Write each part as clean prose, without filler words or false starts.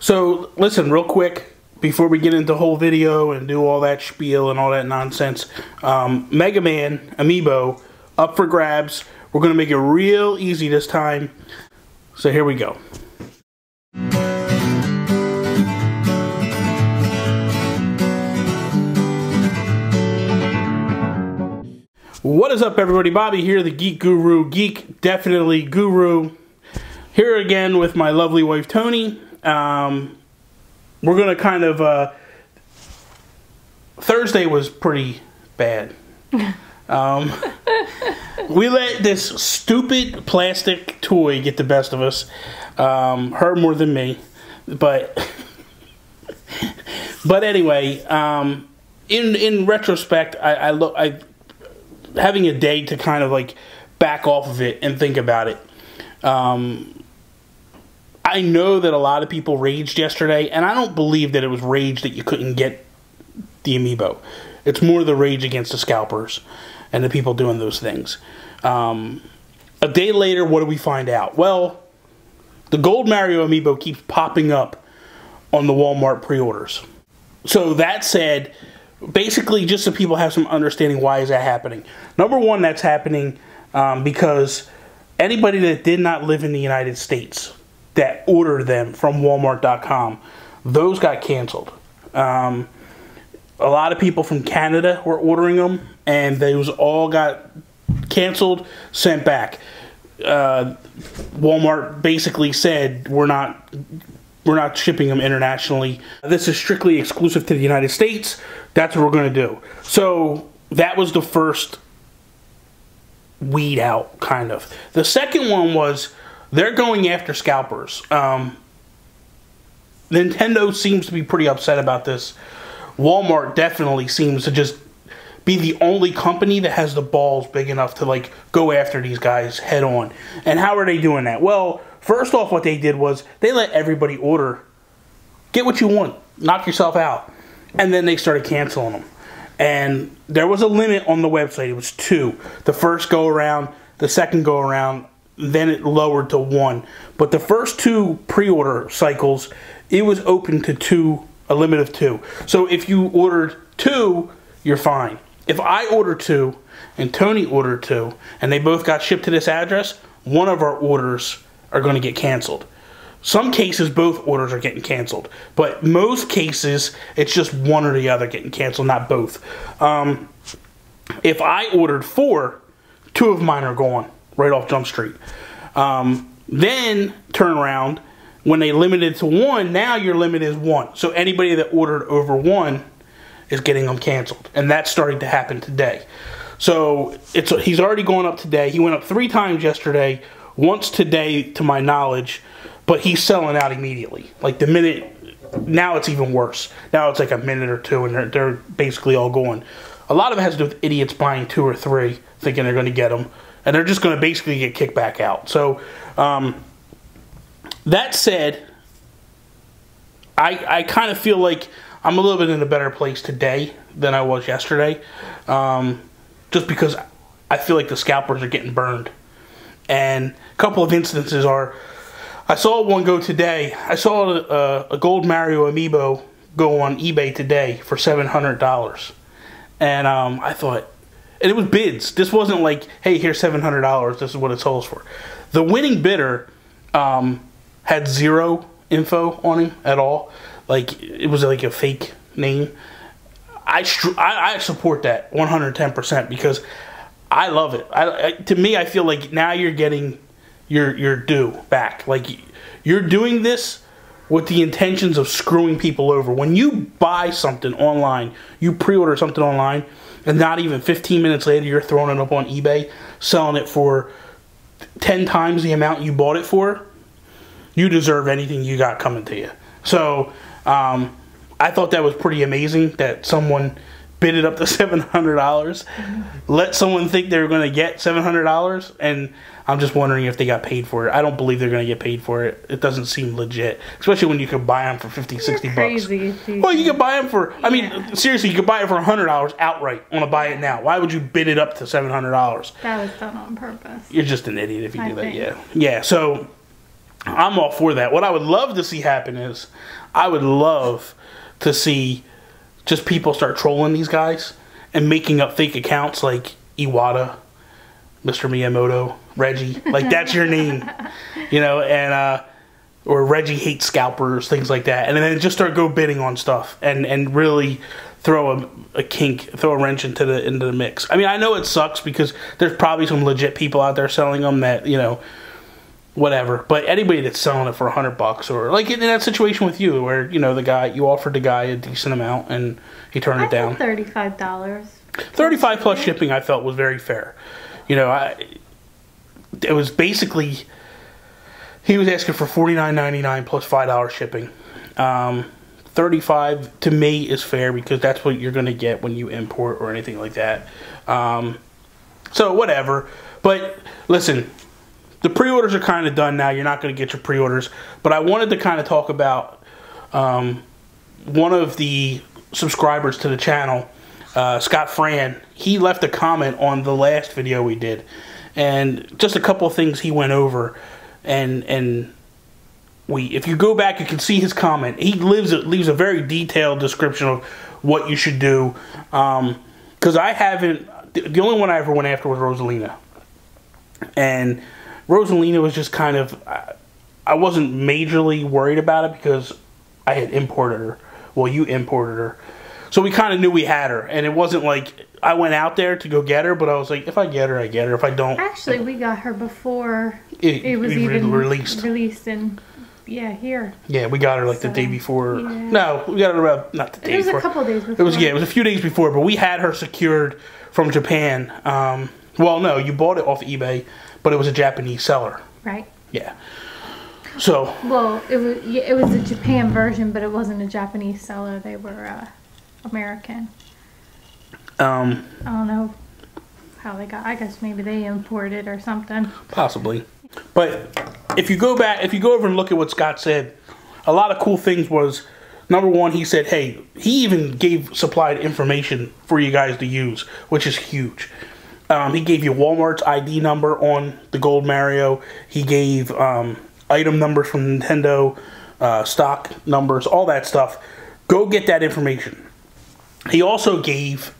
So, listen, real quick, before we get into the whole video and do all that spiel and all that nonsense, Mega Man Amiibo, up for grabs. We're going to make it real easy this time. So here we go. What is up, everybody? Bobby here, the Geek Guru. Geek, definitely guru. Here again with my lovely wife, Toni. We're going to kind of... Thursday was pretty bad. We let this stupid plastic toy get the best of us. Her more than me. But anyway, in retrospect, I having a day to kind of like back off of it and think about it. I know that a lot of people raged yesterday, and I don't believe that it was rage that you couldn't get the Amiibo. It's more the rage against the scalpers and the people doing those things. A day later, what do we find out? Well, the Gold Mario Amiibo keeps popping up on the Walmart pre-orders. So that said, basically just so people have some understanding, why is that happening? Number one, that's happening because anybody that did not live in the United States that ordered them from Walmart.com, those got canceled. A lot of people from Canada were ordering them, and those all got canceled, sent back. Walmart basically said, we're not shipping them internationally. This is strictly exclusive to the United States. That's what we're going to do. So that was the first weed out, kind of. The second one was they're going after scalpers. Nintendo seems to be pretty upset about this. Walmart definitely seems to just be the only company that has the balls big enough to like go after these guys head on. And how are they doing that? Well, first off, what they did was they let everybody order, get what you want, knock yourself out. And then they started canceling them. And there was a limit on the website. It was 2. The first go around, the second go around, then it lowered to 1. But the first 2 pre-order cycles, it was open to 2, a limit of 2. So if you ordered 2, you're fine. If I order 2 and Toni ordered 2 and they both got shipped to this address, one of our orders are going to get canceled. Some cases, both orders are getting canceled. But most cases, it's just one or the other getting canceled, not both. If I ordered 4, 2 of mine are gone right off Jump Street. Then, turn around, when they limited to 1, now your limit is 1. So anybody that ordered over 1 is getting them canceled. And that's starting to happen today. So he's already gone up today. He went up 3 times yesterday, once today to my knowledge. But he's selling out immediately. Like the minute, now it's even worse. Now it's like a minute or 2 and they're basically all going. A lot of it has to do with idiots buying 2 or 3, thinking they're going to get them. And they're just going to basically get kicked back out. So, that said, I kind of feel like I'm a little bit in a better place today than I was yesterday. Just because I feel like the scalpers are getting burned. And a couple of instances are, I saw one go today. I saw a Gold Mario Amiibo go on eBay today for $700. And I thought, and it was bids. This wasn't like, hey, here's $700. This is what it sells for. The winning bidder had 0 info on him at all. Like, it was like a fake name. I support that 110% because I love it. To me, I feel like now you're getting your due back. Like, you're doing this with the intentions of screwing people over. When you buy something online, you pre-order something online, and not even 15 minutes later you're throwing it up on eBay, selling it for 10 times the amount you bought it for, you deserve anything you got coming to you. So, I thought that was pretty amazing that someone bid it up to $700. Let someone think they were going to get $700, and I'm just wondering if they got paid for it. I don't believe they're going to get paid for it. It doesn't seem legit, especially when you can buy them for 50, 60 bucks. Well, you can buy them for, I mean, seriously, you could buy it for $100 outright on a buy it now. Why would you bid it up to $700? That was done on purpose. You're just an idiot if you do that, yeah. Yeah, so I'm all for that. What I would love to see happen is, I would love to see just people start trolling these guys and making up fake accounts like Iwata, Mr. Miyamoto, Reggie. Like, that's your name, you know, and or Reggie hates scalpers, things like that. And then just start go bidding on stuff and really throw throw a wrench into the mix. I mean, I know it sucks because there's probably some legit people out there selling them that, you know, whatever. But anybody that's selling it for $100, or like in that situation with you, where, you know, you offered the guy a decent amount and he turned it down. $35. $35 plus shipping, I felt was very fair. You know, it was basically, he was asking for $49.99 plus $5 shipping. $35 to me is fair because that's what you're going to get when you import or anything like that. So whatever. But listen, the pre-orders are kind of done now. You're not going to get your pre-orders. But I wanted to kind of talk about one of the subscribers to the channel, Scott Fran. He left a comment on the last video we did. And just a couple of things he went over. And if you go back, you can see his comment. He leaves a very detailed description of what you should do. Because I haven't... The only one I ever went after was Rosalina. And Rosalina was just kind of, I wasn't majorly worried about it because I had imported her. Well, you imported her. So we kind of knew we had her. And it wasn't like I went out there to go get her, but I was like, if I get her, I get her. If I don't... Actually, we got her before it was even released in, here. Yeah, we got her like the day before. Yeah. No, we got her about, not the day before. It was a couple days before. It was a few days before, but we had her secured from Japan. Well, no, you bought it off eBay, but it was a Japanese seller. Right. Yeah. So. Well, it was a Japan version, but it wasn't a Japanese seller. They were American. I don't know how they got. I guess maybe they imported or something. Possibly. But if you go over and look at what Scott said, a lot of cool things was, number one, he said, hey, he even supplied information for you guys to use, which is huge. He gave you Walmart's ID number on the Gold Mario. He gave item numbers from Nintendo, stock numbers, all that stuff. Go get that information. He also gave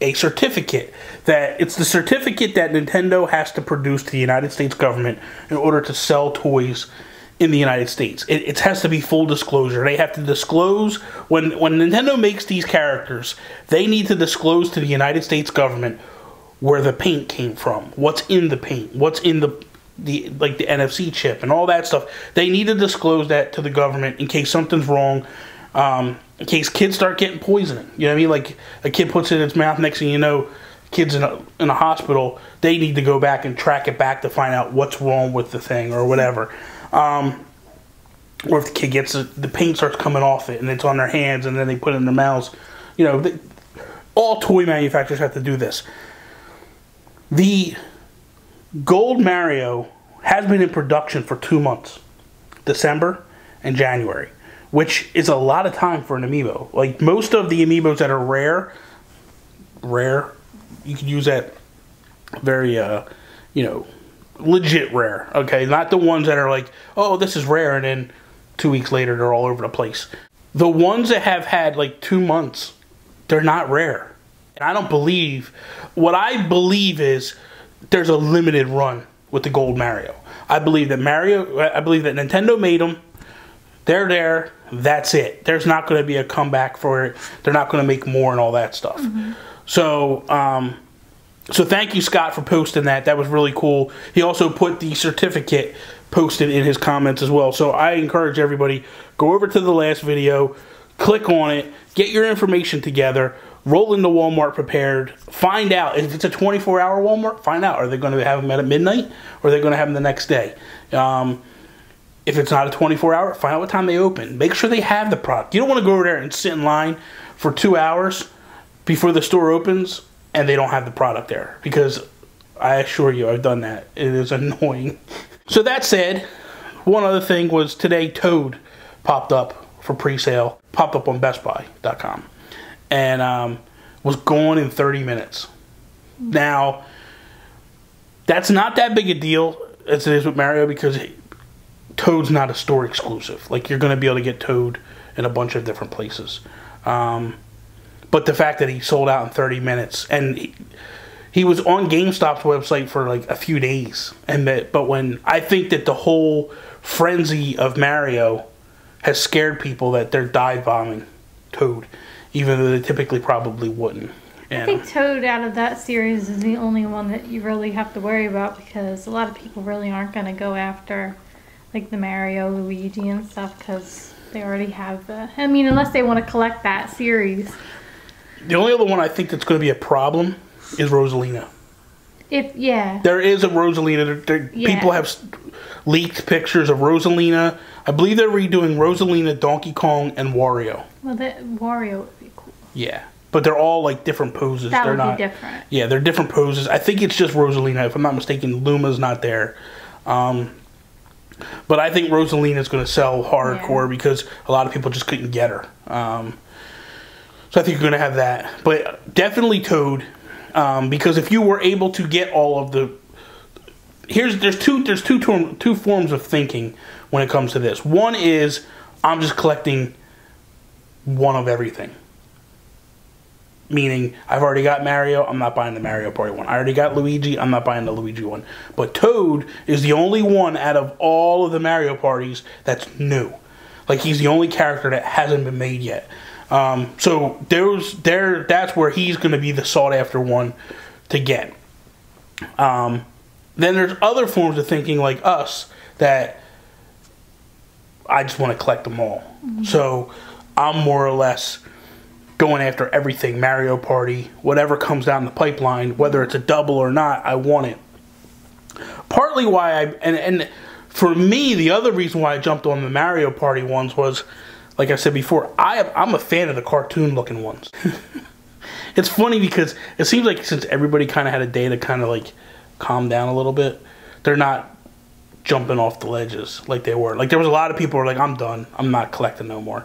a certificate it's the certificate that Nintendo has to produce to the United States government in order to sell toys in the United States. It has to be full disclosure. They have to disclose when Nintendo makes these characters, they need to disclose to the United States government where the paint came from, what's in the paint, what's in the NFC chip and all that stuff. They need to disclose that to the government in case something's wrong. In case kids start getting poisoning. You know what I mean? Like, a kid puts it in its mouth, next thing you know, kids in a hospital, they need to go back and track it back to find out what's wrong with the thing or whatever. Or if the kid gets the paint starts coming off it and it's on their hands and then they put it in their mouths. You know, all toy manufacturers have to do this. The Gold Mario has been in production for 2 months. December and January. Which is a lot of time for an amiibo. Like, most of the amiibos that are rare, you can use that very, you know, legit rare, okay? Not the ones that are like, oh, this is rare, and then 2 weeks later, they're all over the place. The ones that have had, like, 2 months, they're not rare. And I don't believe, what I believe is there's a limited run with the Gold Mario. I believe that Nintendo made them. They're there. That's it. There's not going to be a comeback for it. They're not going to make more and all that stuff. Mm-hmm. So thank you, Scott, for posting that. That was really cool. He also put the certificate posted in his comments as well. So I encourage everybody, go over to the last video, click on it, get your information together, roll into Walmart prepared, find out. If it's a 24-hour Walmart, find out. Are they going to have them at midnight or are they going to have them the next day? If it's not a 24-hour, find out what time they open. Make sure they have the product. You don't want to go over there and sit in line for 2 hours before the store opens and they don't have the product there. Because I assure you, I've done that. It is annoying. So that said, one other thing was today Toad popped up for pre-sale. Popped up on BestBuy.com. And was gone in 30 minutes. Now, that's not that big a deal as it is with Mario because Toad's not a store exclusive. Like, you're going to be able to get Toad in a bunch of different places. But the fact that he sold out in 30 minutes, and he was on GameStop's website for like a few days, but when I think that the whole frenzy of Mario has scared people that they're dive bombing Toad, even though they typically probably wouldn't. And I think Toad out of that series is the only one that you really have to worry about, because a lot of people really aren't going to go after like the Mario, Luigi and stuff, because they already have the, I mean, unless they want to collect that series. The only other one I think that's going to be a problem is Rosalina. There is a Rosalina. People have leaked pictures of Rosalina. I believe they're redoing Rosalina, Donkey Kong, and Wario. Well, Wario would be cool. Yeah, but they're all like different poses. That would be different. Yeah, they're different poses. I think it's just Rosalina. If I'm not mistaken, Luma's not there. But I think Rosalina is going to sell hardcore because a lot of people just couldn't get her. So I think you're going to have that. But definitely Toad. Because if you were able to get all of the... There's two forms of thinking when it comes to this. One is, I'm just collecting one of everything. Meaning, I've already got Mario, I'm not buying the Mario Party one. I already got Luigi, I'm not buying the Luigi one. But Toad is the only one out of all of the Mario Parties that's new. Like, he's the only character that hasn't been made yet. So that's where he's going to be the sought after one to get. Then there's other forms of thinking like us that I just want to collect them all. Mm-hmm. So I'm more or less going after everything, Mario Party, whatever comes down the pipeline, whether it's a double or not, I want it. Partly why and for me, the other reason why I jumped on the Mario Party ones was, like I said before, I'm a fan of the cartoon-looking ones. It's funny because it seems like since everybody kind of had a day to kind of like calm down a little bit, they're not jumping off the ledges like they were. Like, there was a lot of people who were like, I'm done. I'm not collecting no more.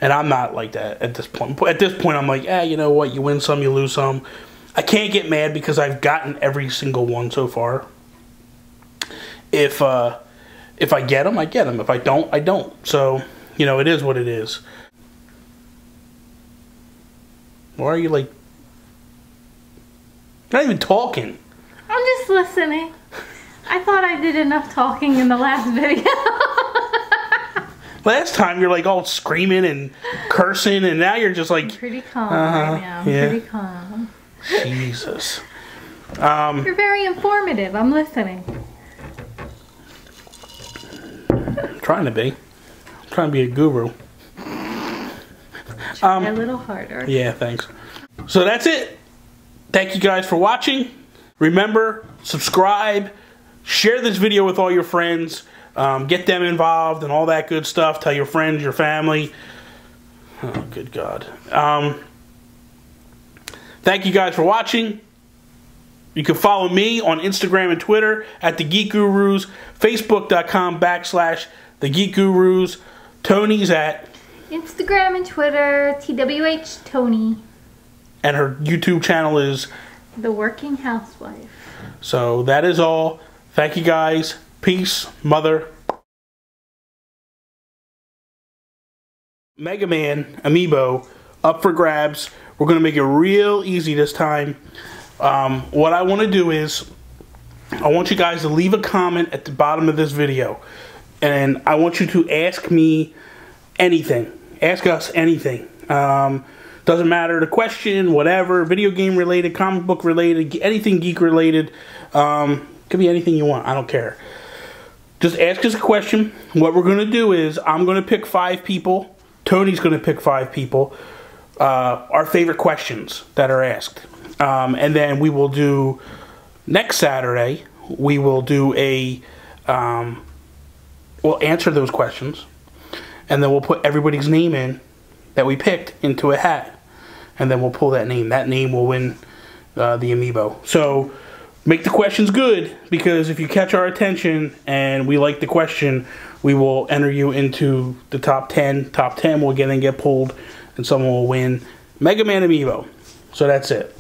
And I'm not like that at this point. At this point, I'm like, you know what? You win some, you lose some. I can't get mad because I've gotten every single one so far. If I get them, I get them. If I don't, I don't. So... you know, it is what it is. Why are you, like... You're not even talking. I'm just listening. I thought I did enough talking in the last video. Last time you're, like, all screaming and cursing, and now you're just, like... I'm pretty calm right now. I'm pretty calm. Jesus. You're very informative. I'm listening. I'm trying to be. Trying to be a guru. Try a little harder. Yeah, thanks. So that's it. Thank you guys for watching. Remember, subscribe, share this video with all your friends, get them involved and all that good stuff. Tell your friends, your family. Oh, good God. Thank you guys for watching. You can follow me on Instagram and Twitter at The Geek Gurus, Facebook.com/The Geek Gurus. Toni's at Instagram and Twitter, TWH Toni. And her YouTube channel is The Working Housewife. So that is all. Thank you guys. Peace, mother. Mega Man Amiibo up for grabs. We're going to make it real easy this time. What I want to do is I want you guys to leave a comment at the bottom of this video. And I want you to ask me anything. Ask us anything. Doesn't matter the question, whatever, video game related, comic book related, anything geek related. Could be anything you want. I don't care. Just ask us a question. What we're going to do is I'm going to pick 5 people. Toni's going to pick 5 people. Our favorite questions that are asked. And then we will do, next Saturday, we will do a... we'll answer those questions, and then we'll put everybody's name in that we picked into a hat, and then we'll pull that name. That name will win the Amiibo. So make the questions good, because if you catch our attention and we like the question, we will enter you into the top 10. Top 10 will then get pulled, and someone will win Mega Man Amiibo. So that's it.